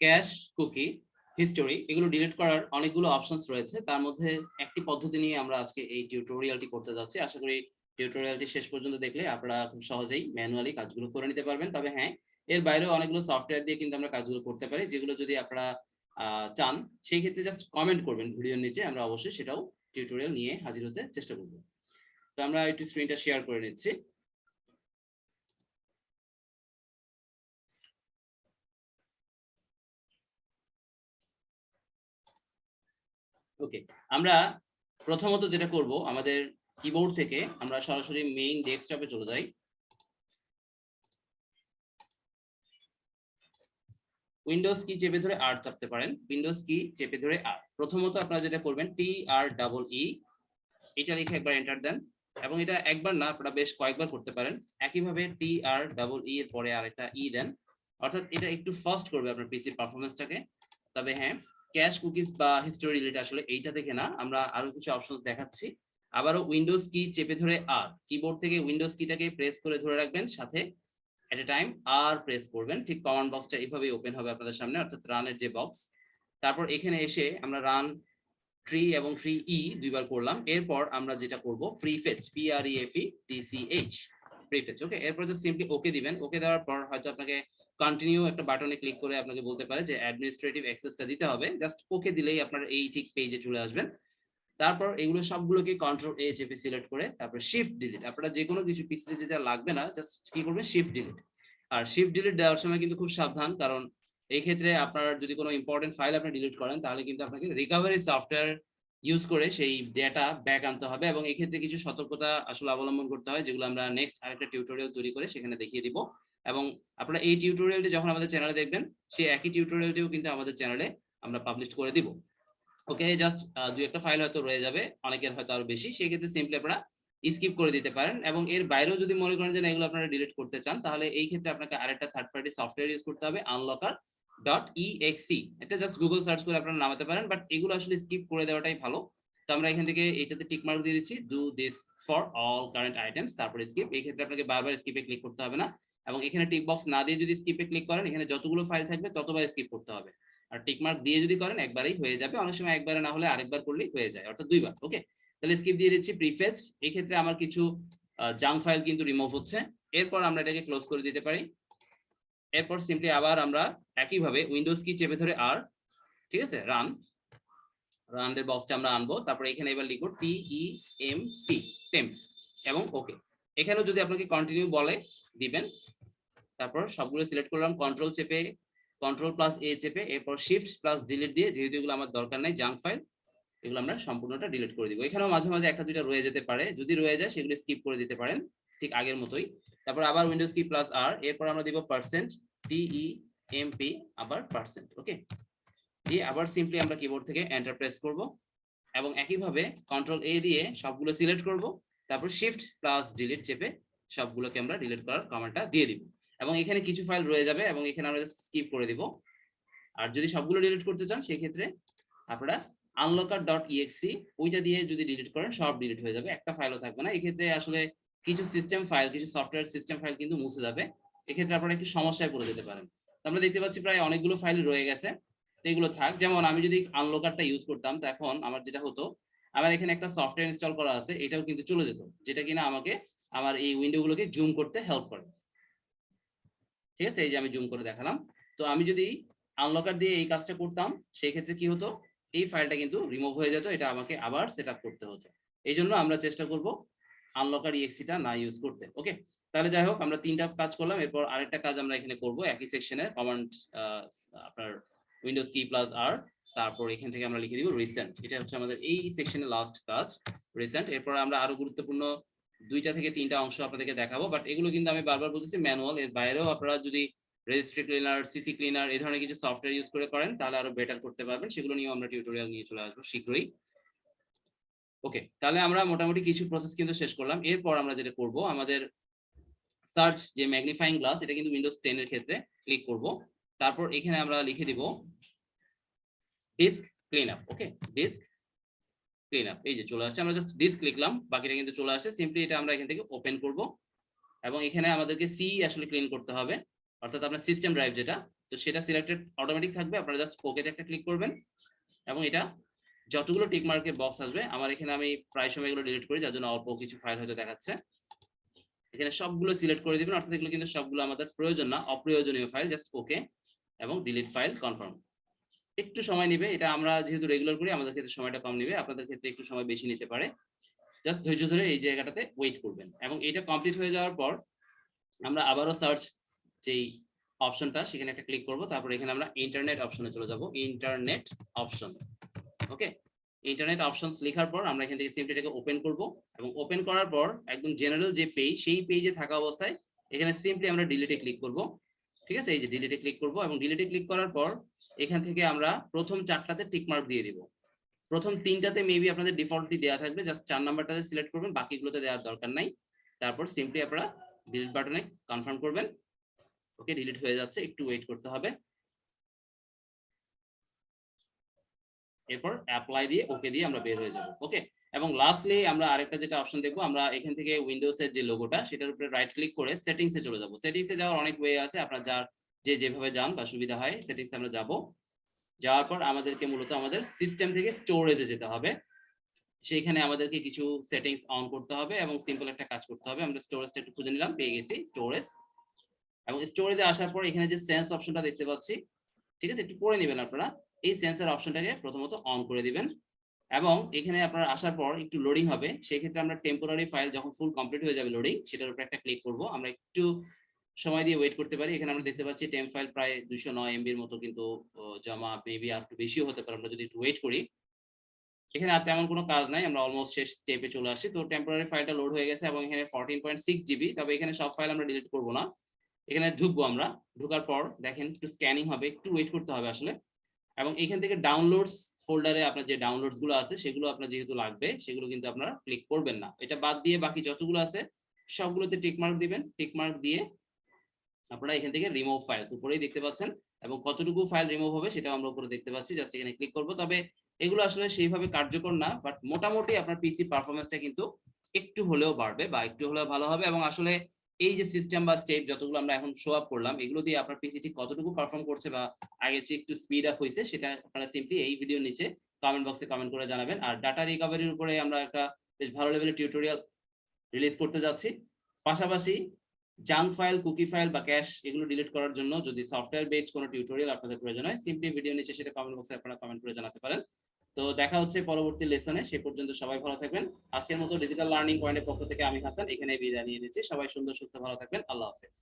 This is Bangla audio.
ক্যাশ, কুকি, হিস্টোরি এগুলো ডিলিট করার অনেকগুলো অপশনস রয়েছে। তার মধ্যে একটি পদ্ধতি নিয়ে আমরা আজকে এই টিউটোরিয়ালটি করতে যাচ্ছি। আশা করি টিউটোরিয়ালটি শেষ পর্যন্ত দেখলে আপনারা খুব সহজেই ম্যানুয়ালি কাজগুলো করে নিতে পারবেন। তবে হ্যাঁ, এর বাইরেও অনেকগুলো সফটওয়্যার দিয়ে কিন্তু আমরা কাজগুলো করতে পারি, যেগুলো যদি আপনারা চান সেই ক্ষেত্রে জাস্ট কমেন্ট করবেন ভিডিওর নিচে, আমরা অবশ্যই সেটাও টিউটোরিয়াল নিয়ে হাজির হতে চেষ্টা করব। তো আমরা একটু স্ক্রিনটা শেয়ার করে নিচ্ছি। ওকে, আমরা প্রথমত যেটা করব, আমাদের কিবোর্ড থেকে আমরা সরাসরি মেইন ডেস্কটপে চলে যাই। উইন্ডোজ কি চেপে ধরে আর চাপতে পারেন, উইন্ডোজ কি চেপে ধরে আর। প্রথমত আপনারা যেটা করবেন, TREE এটা লিখে একবার এন্টার দেন, এবং এটা একবার না, আপনারা বেশ কয়েকবার করতে পারেন। একইভাবে TREE এর পরে আরেকটা ই দেন, অর্থাৎ এটা একটু ফাস্ট করবে আপনার পিসির পারফরমেন্সটাকে। তবে হ্যাঁ, ক্যাশ, কুকিজ বা হিস্টোরি রিলেট আসলে এইটা থেকে না, আমরা আরো কিছু অপশনস দেখাচ্ছি। আবারও উইন্ডোজ কি চেপে ধরে আর, কিবোর্ড থেকে উইন্ডোজ কিটাকে প্রেস করে ধরে রাখবেন, সাথে এট এ টাইম আর প্রেস করবেন। ঠিক কমান্ড বক্সটা এইভাবেই ওপেন হবে আপনাদের সামনে, অর্থাৎ রানের যে বক্স। তারপর এখানে এসে আমরা রান 3 এবং 3E দুইবার করলাম। এরপর আমরা যেটা করব, প্রিফেচ, PREFETCH, প্রিফেচ। ওকে, এরপর জাস্ট সিম্পলি ওকে দিবেন। ওকে দেওয়ার পর হয়তো আপনাকে কন্টিনিউ একটা বাটনে ক্লিক করে আপনাকে বলতে পারে যে অ্যাডমিনিস্ট্রেটিভ অ্যাক্সেসটা দিতে হবে। জাস্ট ওকে দিলেই আপনার এই ঠিক পেজে চলে আসবেন। তারপর এগুলো সবগুলোকে কন্ট্রোল এ চেপে সিলেক্ট করে তারপর শিফট ডিলিট। আপনারা যে কোনো কিছু পিসিতে যেটা লাগবে না, জাস্ট কি করবেন, শিফট ডিলিট। আর শিফট ডিলিট দেওয়ার সময় কিন্তু খুব সাবধান, কারণ এই ক্ষেত্রে আপনার যদি কোনো ইম্পর্টেন্ট ফাইল আপনি ডিলিট করেন, তাহলে কিন্তু আপনাকে রিকভারি সফটওয়্যার ইউজ করে সেই ডেটা ব্যাক আনতে হবে, এবং এই ক্ষেত্রে কিছু সতর্কতা আসলে অবলম্বন করতে হয়, যেগুলো আমরা নেক্সট আরেকটা টিউটোরিয়াল তৈরি করে সেখানে দেখিয়ে দিব। এবং আপনারা এই টিউটোরিয়ালটি যখন আমাদের চ্যানেলে দেখবেন, সেই একই টিউটোরিয়ালটিও কিন্তু আমাদের চ্যানেলে আমরা পাবলিশ করে দিব। ওকে, জাস্ট দুই একটা ফাইল হয়তো রয়ে যাবে, অনেকের হয়তো আরো বেশি, সেই ক্ষেত্রে সিম্পলি আপনারা স্কিপ করে দিতে পারেন। এবং এর বাইরেও যদি মনে করেন যে এগুলো আপনারা ডিলিট করতে চান, তাহলে এই ক্ষেত্রে আপনাকে আরেকটা থার্ড পার্টি সফটওয়্যার ইউজ করতে হবে, unlocker.exe। এটা জাস্ট গুগল সার্চ করে আপনারা নামাতে পারেন, বাট এগুলো আসলে স্কিপ করে দেওয়াটাই ভালো। তো আমরা এখান থেকে এইটাতে টিক মার্ক দিয়ে দিচ্ছি, do this for all current items, তারপরে স্কিপ। এই ক্ষেত্রে আপনাকে বারবার স্কিপে ক্লিক করতে হবে না, এবং এখানে টিক বক্স না দিয়ে যদি স্কিপে ক্লিক করেন, এখানে যতগুলো ফাইল থাকবে ততবার স্কিপ করতে হবে। আর টিক মার্ক দিয়ে যদি করেন, একবারেই হয়ে যাবে। অনেক সময় একবারে না হলে আরেকবার করলেই হয়ে যায়, অর্থাৎ দুইবার। ওকে, তাহলে স্কিপ দিয়ে দিচ্ছি প্রিফেচ। এই ক্ষেত্রে আমার কিছু জাঙ্ক ফাইল কিন্তু রিমুভ হচ্ছে। এরপর আমরা এটাকে ক্লোজ করে দিতে পারি। এরপর সিম্পলি আবার আমরা একইভাবে উইন্ডোজ কি চেপে ধরে আর, ঠিক আছে, রানের বক্সটা আমরা আনবো। তারপর এখানে এবার লিখব TEMP এবং ওকে। এখানেও যদি আপনাকে কন্টিনিউ বলে দিবেন। তারপর সবগুলো সিলেক্ট করলাম, কন্ট্রোল চেপে, কন্ট্রোল প্লাস এ চেপে, এরপর শিফট প্লাস ডিলিট দিয়ে, যেহেতু এগুলো আমার দরকার নাই জাঙ্ক ফাইল, এগুলো আমরা সম্পূর্ণটা ডিলিট করে দিব। এখানেও মাঝে মাঝে একটা দুইটা রয়ে যেতে পারে, যদি রয়ে যায় সেগুলো স্কিপ করে দিতে পারেন, ঠিক আগের মতোই। তারপর আবার উইন্ডোজ কি প্লাস আর, এরপর আমরা দিব %TEMP, আবার %। ওকে, দিয়ে আবার সিম্পলি আমরা কিবোর্ড থেকে এন্টার প্রেস করব, এবং একইভাবে কন্ট্রোল এ দিয়ে সবগুলো সিলেক্ট করব, তারপর শিফট প্লাস ডিলিট চেপে সবগুলোকে আমরা ডিলিট করার কমান্ডটা দিয়ে দিব। এবং এখানে কিছু ফাইল রয়ে যাবে, এবং এখানে আমরা স্কিপ করে দিব। আর যদি সবগুলো ডিলিট করতে চান, সেই ক্ষেত্রে আপনারা unlocker.exe ওইটা দিয়ে যদি ডিলিট করেন, সব ডিলিট হয়ে যাবে, একটা ফাইলও থাকবে না। এক্ষেত্রে আসলে কিছু সিস্টেম ফাইল, কিছু সফটওয়্যার সিস্টেম ফাইল কিন্তু মুছে যাবে। এক্ষেত্রে আপনারা একটু সমস্যায় পড়ে যেতে পারেন। আমরা দেখতে পাচ্ছি প্রায় অনেকগুলো ফাইল রয়ে গেছে, তো এগুলো থাক। যেমন আমি যদি আনলকারটা ইউজ করতাম, তো এখন আমার যেটা হতো, আমার এখানে একটা সফটওয়্যার ইনস্টল করা আছে, এটাও কিন্তু চলে যেত, যেটা কিনা আমাকে আমার এই উইন্ডোগুলোকে জুম করতে হেল্প করে। ঠিক আছে, এই যে আমি জুম করে দেখালাম। তো আমি যদি আনলকার দিয়ে এই কাজটা করতাম, সেই ক্ষেত্রে কি হতো, এই ফাইলটা কিন্তু রিমুভ হয়ে যেত, এটা আমাকে আবার সেটআপ করতে হতো। এই জন্য আমরা চেষ্টা করব unlocker.exe-টা না ইউজ করতে। ওকে, তাহলে যাই হোক, আমরা তিনটা কাজ করলাম। এরপর আরেকটা কাজ আমরা এখানে করব, একই সেকশনে কমান্ড, আপনার উইন্ডোজ কি প্লাস আর, তারপর এখান থেকে আমরা লিখে দিব রিসেন্ট। এটা হচ্ছে আমাদের এই সেকশনের লাস্ট কাজ, রিসেন্ট। এরপর আমরা আরো গুরুত্বপূর্ণ 2টা থেকে 3টা অংশ আপনাদেরকে দেখাবো, বাট এগুলো কিন্তু আমি বারবার বলতেছি ম্যানুয়াল। এর বাইরেও আপনারা যদি রেজিস্ট্রি ক্লিনার, সিসি ক্লিনার এই ধরনের কিছু সফটওয়্যার ইউজ করে করেন, তাহলে আরো বেটার করতে পারবেন। সেগুলো নিয়েও আমরা টিউটোরিয়াল নিয়ে চলে আসবো শীঘ্রই। ওকে, তাহলে আমরা মোটামুটি কিছু প্রসেস কিন্তু শেষ করলাম। এরপর আমরা যেটা করব, আমাদের সার্চ যে ম্যাগনিফাইং গ্লাস, এটা কিন্তু উইন্ডোজ 10 এর ক্ষেত্রে ক্লিক করব। তারপর এখানে আমরা লিখে দিব ডিস্ক ক্লিনআপ। ওকে, ডিস্ক ক্লিনআপ, এই যে চলে আসছে। আমরা জাস্ট ডিস্ক লিখলাম, বাকিটা কিন্তু চলে আসে। সিম্পলি এটা আমরা এখান থেকে ওপেন করব, এবং এখানে আমাদেরকে সি আসলে ক্লিন করতে হবে, অর্থাৎ আপনার সিস্টেম ড্রাইভ যেটা, তো তো সেটা সিলেক্টেড অটোমেটিক থাকবে, আপনারা জাস্ট ওকেতে একটা ক্লিক করবেন এবং এটা যতগুলো টিক মার্কের বক্স আসবে, আমার এখানে আমি প্রায় সময় এগুলো ডিলিট করি যার জন্য অল্প কিছু ফাইল হয়তো দেখাচ্ছে, এখানে সবগুলো সিলেক্ট করে দিবেন, অর্থাৎ এগুলো কিন্তু সবগুলো আমাদের প্রয়োজন না, অপ্রয়োজনীয় ফাইল, জাস্ট ওকে এবং ডিলিট ফাইল কনফার্ম। একটু সময় নেবে, এটা আমরা যেহেতু রেগুলার করি আমাদের ক্ষেত্রে সময়টা কম নেবে, আপনাদের ক্ষেত্রে একটু সময় বেশি নিতে পারে। জাস্ট ধৈর্য ধরে এই জায়গাটাতে ওয়েট করবেন এবং এটা কমপ্লিট হয়ে যাওয়ার পর আমরা আবারও সার্চ যেই অপশনটা সেখানে একটা ক্লিক করব, তারপর এখানে আমরা ইন্টারনেট অপশনে চলে যাব, ইন্টারনেট অপশন। ওকে, ইন্টারনেট অপশনস লেখার পর আমরা এখান থেকে সিম্পলি এটাকে ওপেন করব এবং ওপেন করার পর একদম জেনারেল যে পেজ, সেই পেজে থাকা অবস্থায় এখানে সিম্পলি আমরা ডিলিটে ক্লিক করব। ঠিক আছে, এই যে ডিলিটে ক্লিক করব এবং ডিলিটে ক্লিক করার পর এখান থেকে আমরা প্রথম 4টাতে টিক মার্ক দিয়ে দিব। প্রথম 3টাতে মেবি আপনাদের ডিফল্টলি দেওয়া থাকবে, জাস্ট 4 নাম্বারটাতে সিলেক্ট করবেন, বাকিগুলোতে দেওয়ার দরকার নাই। তারপর সিম্পলি আপনারা ডিলিট বাটনে কনফার্ম করবেন। ওকে, ডিলিট হয়ে যাচ্ছে, একটু ওয়েট করতে হবে। এরপর অ্যাপ্লাই দিয়ে ওকে দিয়ে আমরা বের হয়ে যাব। ওকে, এবং লাস্টলি আমরা আরেকটা যেটা অপশন দেখবো, আমরা এখান থেকে উইন্ডোজের যে লোগোটা সেটার উপরে রাইট ক্লিক করে সেটিংসে চলে যাব। সেটিংসে যাওয়ার অনেক ওয়ে আছে, আপনার যেভাবে যান বা সুবিধা হয়, সেটিংসে আমরা যাব। যাওয়ার পর আমাদেরকে মূলত আমাদের সিস্টেম থেকে স্টোরেজে যেতে হবে, সেইখানে আমাদেরকে কিছু সেটিংস অন করতে হবে এবং সিম্পল একটা কাজ করতে হবে। আমরা স্টোরেজটা একটু খুঁজে নিলাম, পেয়ে গেছি স্টোরেজ, এবং স্টোরেজে আসার পর এখানে যে সেন্স অপশনটা দেখতে পাচ্ছি, ঠিক আছে, একটু পড়ে নেবেন আপনারা, এই সেন্সর অপশনটাকে প্রথমত অন করে দিবেন এবং এখানে আপনারা আসার পর একটু লোডিং হবে, সেই ক্ষেত্রে আমরা টেম্পোরারি ফাইল যখন ফুল কমপ্লিট হয়ে যাবে লোডিং, সেটার উপর একটা ক্লিক করব। আমরা একটু সময় দিয়ে ওয়েট করতে পারি। এখানে আমরা দেখতে পাচ্ছি টেম্প ফাইল প্রায় 209 এমবির মতো কিন্তু জমা, মেবি আর একটু বেশিও হতে পারে, আমরা যদি একটু ওয়েট করি। এখানে আর তেমন কোনো কাজ নাই, আমরা অলমোস্ট শেষ স্টেপে চলে আসি। তো টেম্পোরারি ফাইলটা লোড হয়ে গেছে এবং এখানে 14.6 জিবি, তবে এখানে সব ফাইল আমরা ডিলিট করব না, এখানে ঢুকবো আমরা। ঢোকার পর দেখেন একটু স্ক্যানিং হবে, একটু ওয়েট করতে হবে আসলে। এবং এখান থেকে ডাউনলোডস ফোল্ডারে আপনার যে ডাউনলোডস গুলো আছে সেগুলো আপনার যেহেতু লাগবে, সেগুলো কিন্তু আপনারা ক্লিক করবেন না। এটা বাদ দিয়ে বাকি যতগুলো আছে সবগুলোতে টিক মার্ক দিবেন। টিক মার্ক দিয়ে আপনারা এখান থেকে রিমুভ ফাইলস উপরেই দেখতে পাচ্ছেন এবং কতটুকু ফাইল রিমুভ হবে সেটাও আমরা উপরে দেখতে পাচ্ছি, জাস্ট এখানে ক্লিক করব। তবে এগুলো আসলে সেইভাবে কার্যকর না, বাট মোটামুটি আপনার পিসি পারফরম্যান্সটা কিন্তু একটু হলেও বাড়বে বা একটু হলেও ভালো হবে। এবং আসলে এই যে সিস্টেম বা স্টেপ যতগুলো আমরা এখন শো আপ করলাম, এগুলো দিয়ে আপনার পিসি ঠিক কতটুকু পারফর্ম করছে বা আগের চেয়ে একটু স্পিড আপ হয়েছে, সেটা আপনারা সিম্পলি এই ভিডিওর নিচে কমেন্ট বক্সে কমেন্ট করে জানাবেন। আর ডাটা রিকভারির উপরে আমরা একটা বেশ ভালো লেভেলের টিউটোরিয়াল রিলিজ করতে যাচ্ছি। পাশাপাশি জাঙ্ক ফাইল, কুকি ফাইল বা ক্যাশ এগুলো ডিলিট করার জন্য যদি সফটওয়্যার বেসড কোনো টিউটোরিয়াল আপনাদের প্রয়োজন হয়, সিম্পলি ভিডিও নিচে সেটা কমেন্ট বক্সে আপনারা কমেন্ট করে জানাতে পারেন। তো দেখা হচ্ছে পরবর্তী লেসনে, সে পর্যন্ত সবাই ভালো থাকবেন। আজকের মতো ডিজিটাল লার্নিং পয়েন্টের পক্ষ থেকে আমি হাসান এখানে বিদায় নিয়ে নিচ্ছি। সবাই সুন্দর সুস্থ ভালো থাকবেন। আল্লাহ হাফেজ।